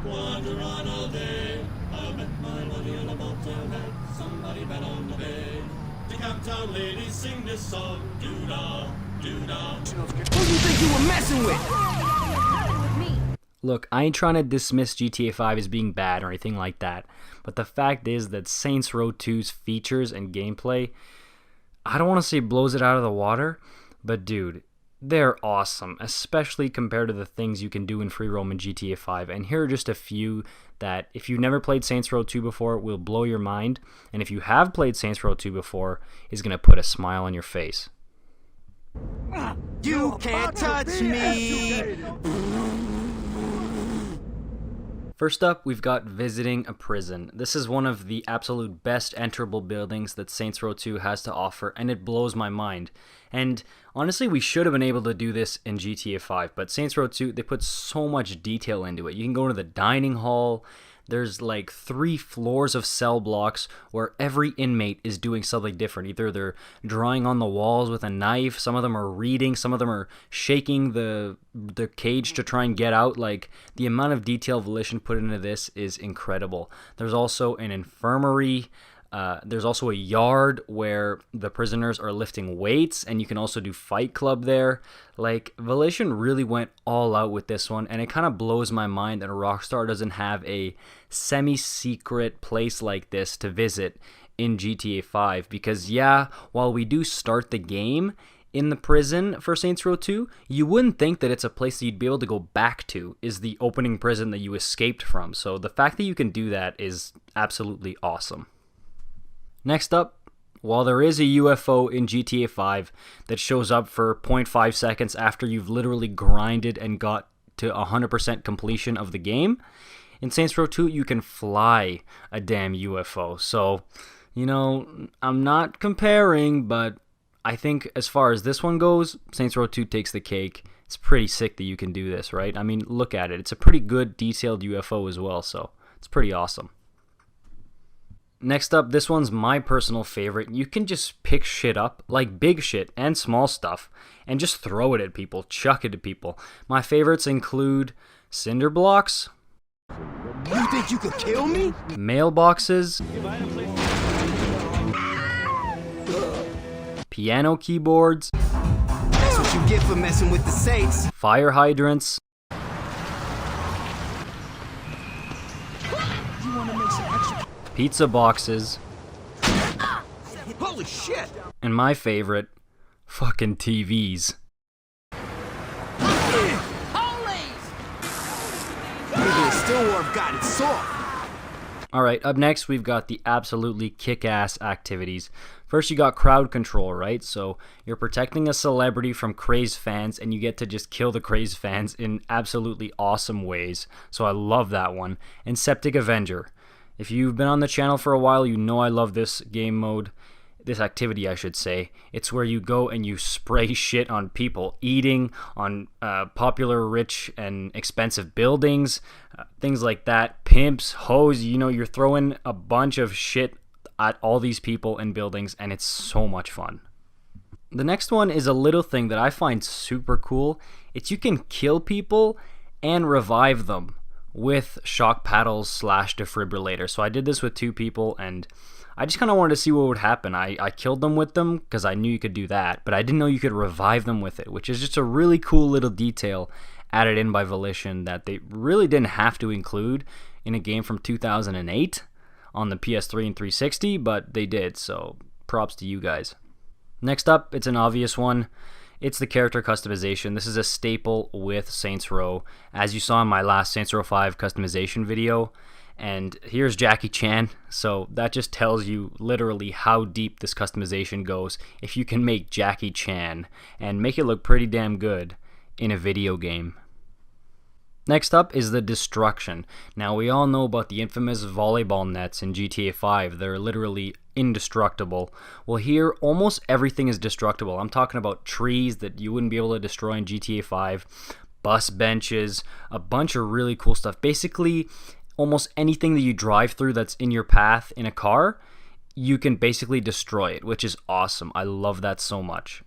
Wander on all day. I'll bet my money on a bobtail head. Somebody bet on the bay. The Camptown ladies sing this song. Doo-dah, doo-dah. Who you think you were messing with? Look, I ain't trying to dismiss GTA 5 as being bad or anything like that, but the fact is that Saints Row 2's features and gameplay, I don't want to say blows it out of the water, but dude, they're awesome, especially compared to the things you can do in free roam in GTA 5. And here are just a few that, if you've never played Saints Row 2 before, will blow your mind, and if you have played Saints Row 2 before, is going to put a smile on your face. You can't touch me! First up, we've got visiting a prison. This is one of the absolute best enterable buildings that Saints Row 2 has to offer, and it blows my mind. And honestly, we should have been able to do this in GTA 5, but Saints Row 2, they put so much detail into it. You can go to the dining hall. There's like 3 floors of cell blocks where every inmate is doing something different. Either they're drawing on the walls with a knife, some of them are reading, some of them are shaking the cage to try and get out. Like, the amount of detail Volition put into this is incredible. There's also an infirmary. There's also a yard where the prisoners are lifting weights, and you can also do Fight Club there. Like, Volition really went all out with this one, and it kind of blows my mind that Rockstar doesn't have a semi-secret place like this to visit in GTA 5. Because yeah, while we do start the game in the prison for Saints Row 2, you wouldn't think that it's a place that you'd be able to go back to, is the opening prison that you escaped from. So the fact that you can do that is absolutely awesome. Next up, while there is a UFO in GTA 5 that shows up for 0.5 seconds after you've literally grinded and got to 100% completion of the game, in Saints Row 2 you can fly a damn UFO. So, you know, I'm not comparing, but I think as far as this one goes, Saints Row 2 takes the cake. It's pretty sick that you can do this, right? I mean, look at it. It's a pretty good detailed UFO as well, so it's pretty awesome. Next up, this one's my personal favorite. You can just pick shit up, like big shit and small stuff, and just throw it at people, chuck it at people. My favorites include cinder blocks. You think you could kill me? Mailboxes. Piano keyboards. That's what you get for messing with the Saints. Fire hydrants. Pizza boxes. Holy shit! And my favorite, fucking TVs. Maybe it's still where I've got it soft. Alright, up next we've got the absolutely kick-ass activities. First you got crowd control, right? So you're protecting a celebrity from crazed fans, and you get to just kill the crazed fans in absolutely awesome ways. So I love that one. And Septic Avenger. If you've been on the channel for a while, you know I love this game mode. This activity, I should say. It's where you go and you spray shit on people, eating on popular, rich, and expensive buildings, things like that. Pimps, hoes, you know, you're throwing a bunch of shit at all these people and buildings, and it's so much fun. The next one is a little thing that I find super cool. It's you can kill people and revive them with shock paddles / defibrillator. So I did this with 2 people, and I just kind of wanted to see what would happen. I killed them with them because I knew you could do that, but I didn't know you could revive them with it, which is just a really cool little detail added in by Volition that they really didn't have to include in a game from 2008 on the PS3 and 360, but they did, so props to you guys. Next up, it's an obvious one. It's the character customization. This is a staple with Saints Row, as you saw in my last Saints Row 5 customization video. And here's Jackie Chan, so that just tells you literally how deep this customization goes if you can make Jackie Chan and make it look pretty damn good in a video game. Next up is the destruction. Now we all know about the infamous volleyball nets in GTA 5. They're literally indestructible. Well, here almost everything is destructible. I'm talking about trees that you wouldn't be able to destroy in GTA 5, bus benches, a bunch of really cool stuff. Basically, almost anything that you drive through that's in your path in a car, you can basically destroy it, which is awesome. I love that so much.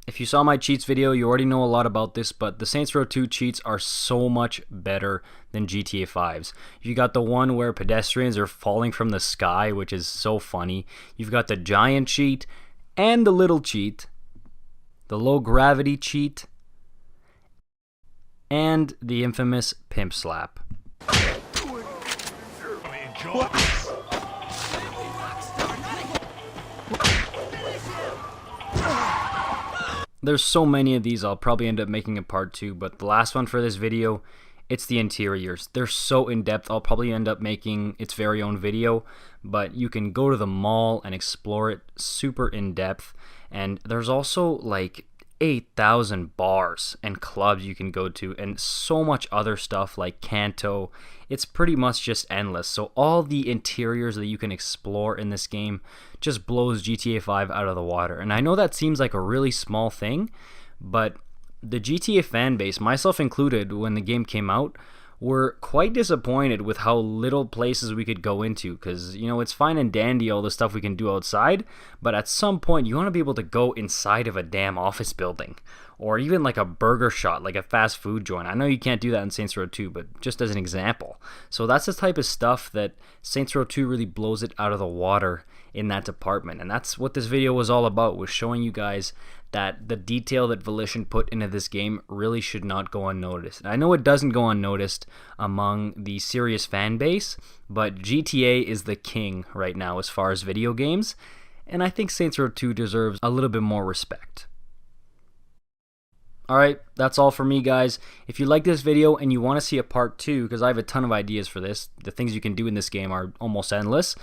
If you saw my cheats video, you already know a lot about this, but the Saints Row 2 cheats are so much better than GTA 5's. You got the one where pedestrians are falling from the sky, which is so funny. You've got the giant cheat and the little cheat, the low gravity cheat, and the infamous pimp slap. There's so many of these, I'll probably end up making a part 2, but the last one for this video, it's the interiors. They're so in-depth, I'll probably end up making its very own video, but you can go to the mall and explore it super in-depth, and there's also like 8,000 bars and clubs you can go to, and so much other stuff like Kanto. It's pretty much just endless. So all the interiors that you can explore in this game just blows GTA 5 out of the water. And I know that seems like a really small thing, but the GTA fan base, myself included, when the game came out, were quite disappointed with how little places we could go into, because, you know, it's fine and dandy all the stuff we can do outside, but at some point you want to be able to go inside of a damn office building, or even like a burger shop, like a fast food joint. I know you can't do that in Saints Row 2, but just as an example. So that's the type of stuff that Saints Row 2 really blows it out of the water in that department, and that's what this video was all about, was showing you guys that the detail that Volition put into this game really should not go unnoticed. And I know it doesn't go unnoticed among the serious fan base, but GTA is the king right now as far as video games, and I think Saints Row 2 deserves a little bit more respect. Alright, that's all for me, guys. If you like this video and you want to see a part 2, because I have a ton of ideas for this, the things you can do in this game are almost endless,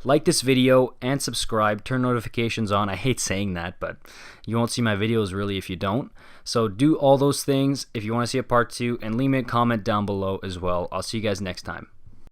like this video and subscribe, turn notifications on. I hate saying that, but you won't see my videos really if you don't. So do all those things if you want to see a part 2, and leave me a comment down below as well. I'll see you guys next time.